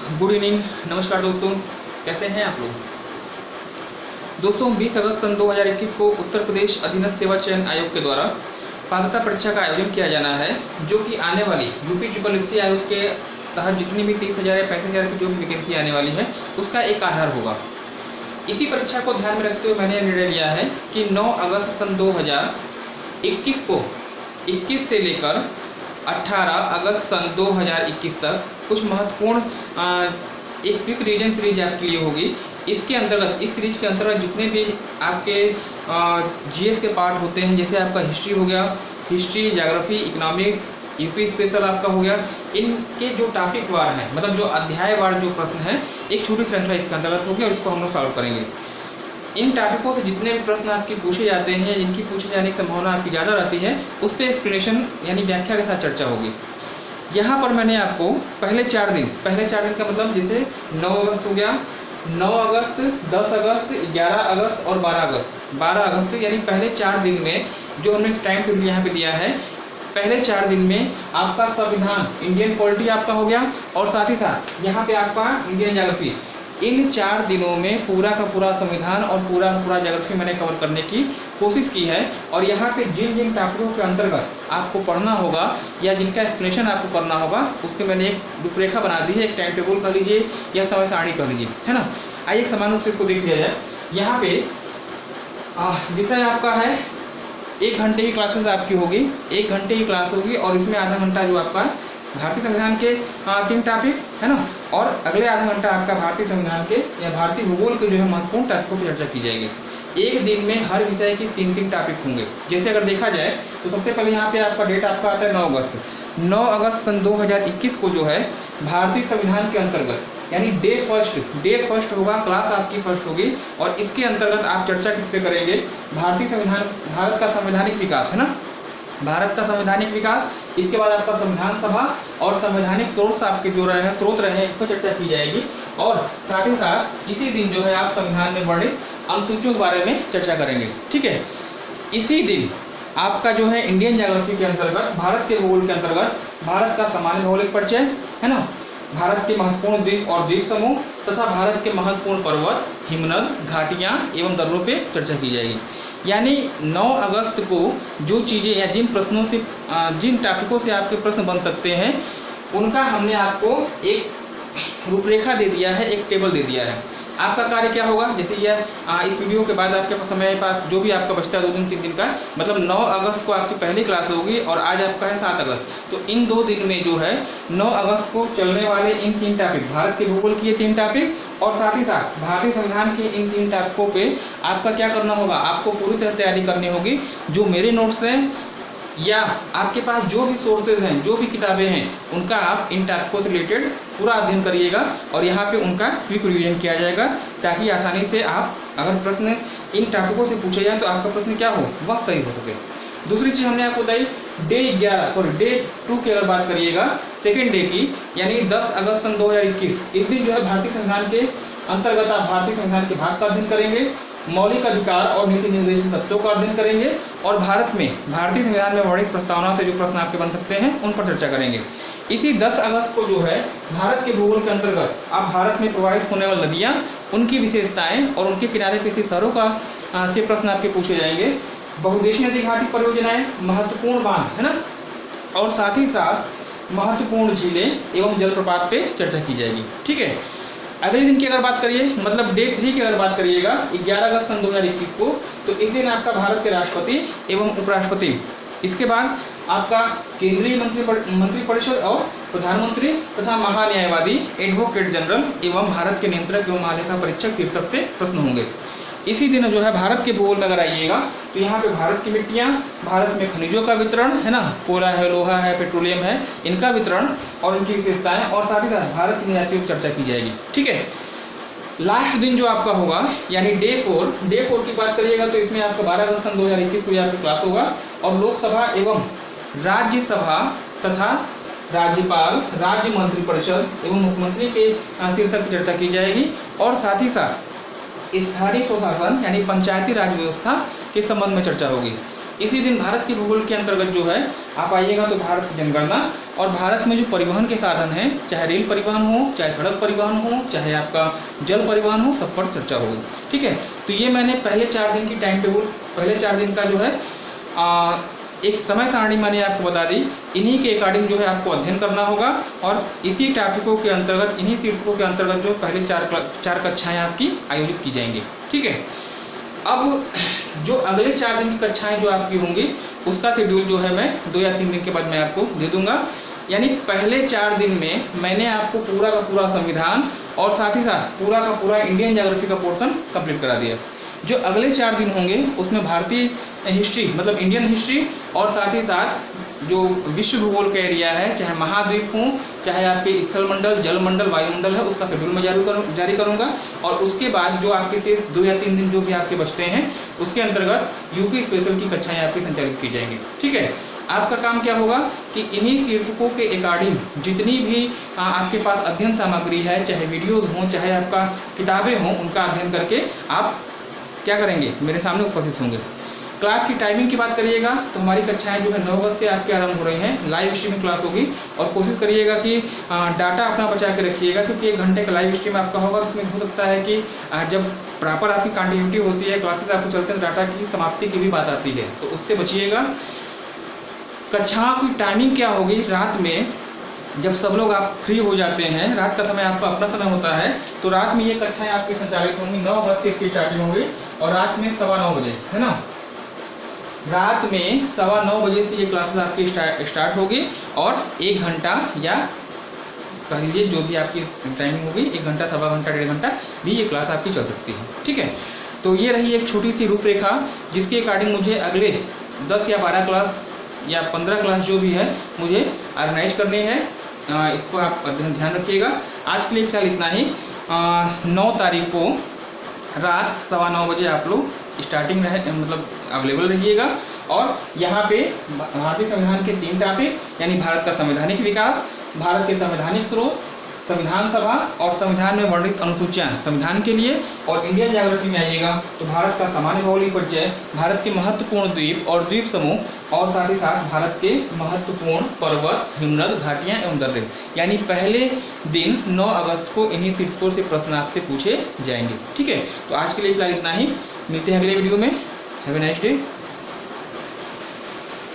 Good evening, नमस्कार दोस्तों, कैसे हैं आप लोग। दोस्तों 20 अगस्त सन 2021 को उत्तर प्रदेश अधीनस्थ सेवा चयन आयोग के द्वारा पात्रता परीक्षा का आयोजन किया जाना है, जो कि आने वाली UPSSC आयोग के तहत जितनी भी 30,000 या 35,000 की जो भी वैकेंसी आने वाली है उसका एक आधार होगा। इसी परीक्षा को ध्यान में रखते हुए मैंने निर्णय लिया है कि 9 अगस्त सन 2021 को 21 से लेकर 18 अगस्त सन 2021 तक कुछ महत्वपूर्ण एक क्विक रीजन सीरीज आपके लिए होगी। इसके अंतर्गत इस सीरीज के अंतर्गत जितने भी आपके GS के पार्ट होते हैं, जैसे आपका हिस्ट्री हो गया, history, geography, economics, UP special आपका हो गया, इनके जो टॉपिक वार हैं, मतलब जो अध्याय वार जो प्रश्न है, एक छोटी श्रृंखला इसके अंतर्गत होगी और इसको हम लोग सॉल्व करेंगे। इन टॉपिकों से जितने भी प्रश्न आपके पूछे जाते हैं या जिनकी पूछे जाने की संभावना आपकी ज़्यादा रहती है, उस पर एक्सप्लेनेशन यानी व्याख्या के साथ चर्चा होगी। यहाँ पर मैंने आपको पहले चार दिन का मतलब जैसे 9 अगस्त हो गया, 9 अगस्त, 10 अगस्त, 11 अगस्त और 12 अगस्त यानी पहले 4 दिन में जो हमने टाइम शेड्यूल यहाँ पे दिया है, पहले 4 दिन में आपका संविधान, इंडियन पॉलिटी आपका हो गया और साथ ही साथ यहाँ पे आपका इंडियन ज्योग्राफी। इन 4 दिनों में पूरा का पूरा संविधान और पूरा का पूरा ज्योग्राफी मैंने कवर करने की कोशिश की है। और यहाँ पे जिन जिन टॉपिकों के अंतर्गत आपको पढ़ना होगा या जिनका एक्सप्लेनेशन आपको करना होगा, उसके मैंने एक रूपरेखा बना दी है, एक टाइम टेबल कर लीजिए या समय सारणी कर लीजिए, है ना। आइए एक समान रूप से इसको देख लिया जाए। यहाँ पे विषय आपका है 1 घंटे की क्लासेस आपकी होगी, 1 घंटे की क्लास होगी और इसमें आधा घंटा जो आपका भारतीय संविधान के 3 टॉपिक है ना, और अगले आधा घंटा आपका भारतीय संविधान के या भारतीय भूगोल के जो है महत्वपूर्ण टॉपिकों की चर्चा की जाएगी। एक दिन में हर विषय के 3-3 टॉपिक होंगे। जैसे अगर देखा जाए तो सबसे पहले यहाँ पे आपका डेट आपका आता है 9 अगस्त सन 2021 को जो है भारतीय संविधान के अंतर्गत यानी डे फर्स्ट होगा, क्लास आपकी फर्स्ट होगी और इसके अंतर्गत आप चर्चा किस पे करेंगे, भारतीय संविधान, भारत का संवैधानिक विकास है ना, भारत का संवैधानिक विकास। इसके बाद आपका संविधान सभा और संवैधानिक स्रोत आपके जो स्रोत रहे हैं, इस पर चर्चा की जाएगी। और साथ ही साथ इसी दिन जो है आप संविधान में वर्णित अनुसूचियों के बारे में चर्चा करेंगे, ठीक है। इसी दिन आपका जो है इंडियन ज्योग्राफी के अंतर्गत, भारत के भूगोल के अंतर्गत भारत का सामान्य भौगोलिक परिचय है ना, भारत के महत्वपूर्ण द्वीप और द्वीप समूह तथा भारत के महत्वपूर्ण पर्वत, हिमनद, घाटियाँ एवं दर्रों पे चर्चा की जाएगी। यानी 9 अगस्त को जो चीज़ें या जिन प्रश्नों से जिन टॉपिकों से आपके प्रश्न बन सकते हैं, उनका हमने आपको एक रूपरेखा दे दिया है, एक टेबल दे दिया है। आपका कार्य क्या होगा, जैसे यह इस वीडियो के बाद आपके पास समय पास जो भी आपका बचता है 2 दिन 3 दिन का, मतलब 9 अगस्त को आपकी पहली क्लास होगी और आज आपका है 7 अगस्त। तो इन 2 दिन में जो है 9 अगस्त को चलने वाले इन 3 टॉपिक, भारत के भूगोल की ये 3 टॉपिक और साथ ही साथ भारतीय संविधान के इन 3 टॉपिकों पे आपका क्या करना होगा, आपको पूरी तरह तैयारी करनी होगी। जो मेरे नोट्स हैं या आपके पास जो भी सोर्सेज हैं, जो भी किताबें हैं, उनका आप इन टॉपिकों से रिलेटेड पूरा अध्ययन करिएगा और यहाँ पे उनका क्विक रिवीजन किया जाएगा, ताकि आसानी से आप अगर प्रश्न इन टॉपिकों से पूछे जाए तो आपका प्रश्न क्या हो, वह सही हो सके। दूसरी चीज़ हमने आपको बताई डे 2 की अगर बात करिएगा, सेकेंड डे की, यानी 10 अगस्त सन 2021, इस दिन जो है भारतीय संविधान के अंतर्गत आप भारतीय संविधान के भाग का अध्ययन करेंगे, मौलिक अधिकार और नीति निर्देशन तत्वों का अध्ययन करेंगे और भारत में भारतीय संविधान में वर्णित प्रस्तावना से जो प्रश्न आपके बन सकते हैं उन पर चर्चा करेंगे। इसी 10 अगस्त को जो है भारत के भूगोल के अंतर्गत आप भारत में प्रवाहित होने वाली नदियाँ, उनकी विशेषताएं और उनके किनारे पे स्थित शहरों का से प्रश्न आपके पूछे जाएंगे। बहुउद्देशीय नदी घाटी परियोजनाएं, महत्वपूर्ण बांध है ना, और साथ ही साथ महत्वपूर्ण झीलें एवं जलप्रपात पे चर्चा की जाएगी, ठीक है। अगले दिन की अगर बात करिए, मतलब डे 3 की अगर बात करिएगा 11 अगस्त सन 2021 को, तो इस दिन आपका भारत के राष्ट्रपति एवं उपराष्ट्रपति, इसके बाद आपका केंद्रीय मंत्रिपरिषद और प्रधानमंत्री तथा महान्यायवादी, एडवोकेट जनरल एवं भारत के नियंत्रक एवं महालेखा परीक्षक शीर्षक से प्रश्न होंगे। इसी दिन जो है भारत के भूगोल में अगर आइएगा तो यहाँ पे भारत की मिट्टियाँ, भारत में खनिजों का वितरण है ना, कोयला है, लोहा है, पेट्रोलियम है, इनका वितरण और इनकी विशेषताएं और साथ ही साथ भारत की नियतियों की चर्चा की जाएगी, ठीक है। लास्ट दिन जो आपका होगा यानी डे 4 की बात करिएगा तो इसमें आपका 12 अगस्त सन 2021 को यहाँ पे क्लास होगा और लोकसभा एवं राज्यसभा तथा राज्यपाल, राज्य मंत्रिपरिषद एवं मुख्यमंत्री के शीर्षक की चर्चा की जाएगी और साथ ही साथ स्थानीय स्वशासन यानी पंचायती राज व्यवस्था के संबंध में चर्चा होगी। इसी दिन भारत के भूगोल के अंतर्गत जो है आप आइएगा तो भारत की जनगणना और भारत में जो परिवहन के साधन हैं, चाहे रेल परिवहन हो, चाहे सड़क परिवहन हो, चाहे आपका जल परिवहन हो, सब पर चर्चा होगी। ठीक है, तो ये मैंने पहले 4 दिन की टाइम टेबल, पहले 4 दिन का जो है एक समय सारणी मैंने आपको बता दी। इन्हीं के अकॉर्डिंग जो है आपको अध्ययन करना होगा और इसी टॉपिकों के अंतर्गत, इन्हीं शीर्षकों के अंतर्गत जो पहले 4 कक्षाएँ आपकी आयोजित की जाएंगी। ठीक है, अब जो अगले 4 दिन की कक्षाएं जो आपकी होंगी उसका शेड्यूल जो है मैं 2 या 3 दिन के बाद मैं आपको दे दूंगा। यानी पहले 4 दिन में मैंने आपको पूरा का पूरा संविधान और साथ ही साथ पूरा का पूरा इंडियन ज्योग्राफी का पोर्शन कंप्लीट करा दिया। जो अगले 4 दिन होंगे उसमें भारतीय हिस्ट्री मतलब इंडियन हिस्ट्री और साथ ही साथ जो विश्व भूगोल का एरिया है, चाहे महाद्वीप हो, चाहे आपके स्थल मंडल, जल मंडल, वायुमंडल है, उसका शेड्यूल मैं जारी करूंगा। और उसके बाद जो आपके शेष 2 या 3 दिन जो भी आपके बचते हैं उसके अंतर्गत यूपी स्पेशल की कक्षाएं आपकी संचालित की जाएंगी। ठीक है, आपका काम क्या होगा कि इन्हीं शीर्षकों के अकॉर्डिंग जितनी भी आपके पास अध्ययन सामग्री है, चाहे वीडियोज़ हों, चाहे आपका किताबें हों, उनका अध्ययन करके आप क्या करेंगे, मेरे सामने उपस्थित होंगे। क्लास की टाइमिंग की बात करिएगा तो हमारी कक्षाएं जो है 9 अगस्त से आपके आरंभ हो रही हैं। लाइव स्ट्रीमिंग क्लास होगी और कोशिश करिएगा कि डाटा अपना बचा के रखिएगा, क्योंकि 1 घंटे का लाइव स्ट्रीम आपका होगा। उसमें हो सकता है कि जब प्रॉपर आपकी कंटिन्यूटी होती है, क्लासेस आपको चलते हैं, डाटा की समाप्ति की भी बात आती है, तो उससे बचिएगा। कक्षाओं की टाइमिंग क्या होगी, रात में जब सब लोग आप फ्री हो जाते हैं, रात का समय आपका अपना समय होता है, तो रात में ये कक्षाएं आपकी संचालित होंगी। 9 अगस्त से इसकी स्टार्टिंग होगी और रात में 9:15 बजे, है ना, रात में 9:15 बजे से ये क्लासेस आपकी स्टार्ट होगी और 1 घंटा या कह लीजिए जो भी आपकी टाइमिंग होगी, 1 घंटा, सवा घंटा, 1.5 घंटा भी ये क्लास आपकी चल सकती है। ठीक है, तो ये रही एक छोटी सी रूपरेखा जिसके अकॉर्डिंग मुझे अगले 10 या 12 क्लास या 15 क्लास जो भी है मुझे ऑर्गेनाइज करनी है। इसको आप ध्यान रखिएगा। आज के लिए फिलहाल इतना ही। 9 तारीख को रात 9:15 बजे आप लोग स्टार्टिंग मतलब अवेलेबल रहिएगा और यहाँ पे भारतीय संविधान के 3 टॉपिक यानी भारत का संवैधानिक विकास, भारत के संवैधानिक स्रोत, संविधान सभा और संविधान में वर्णित अनुसूचियाँ संविधान के लिए, और इंडियन ज्योग्राफी में आइएगा तो भारत का सामान्य भौगोलिक परिचय, भारत के महत्वपूर्ण द्वीप और द्वीप समूह और साथ ही साथ भारत के महत्वपूर्ण पर्वत, हिमनद, घाटियाँ एवं दर्रे। यानी पहले दिन 9 अगस्त को इन्हीं शीर्षकों से प्रश्न आपसे पूछे जाएंगे। ठीक है, तो आज के लिए फिलहाल इतना ही। मिलते हैं अगले वीडियो में। Have a nice day.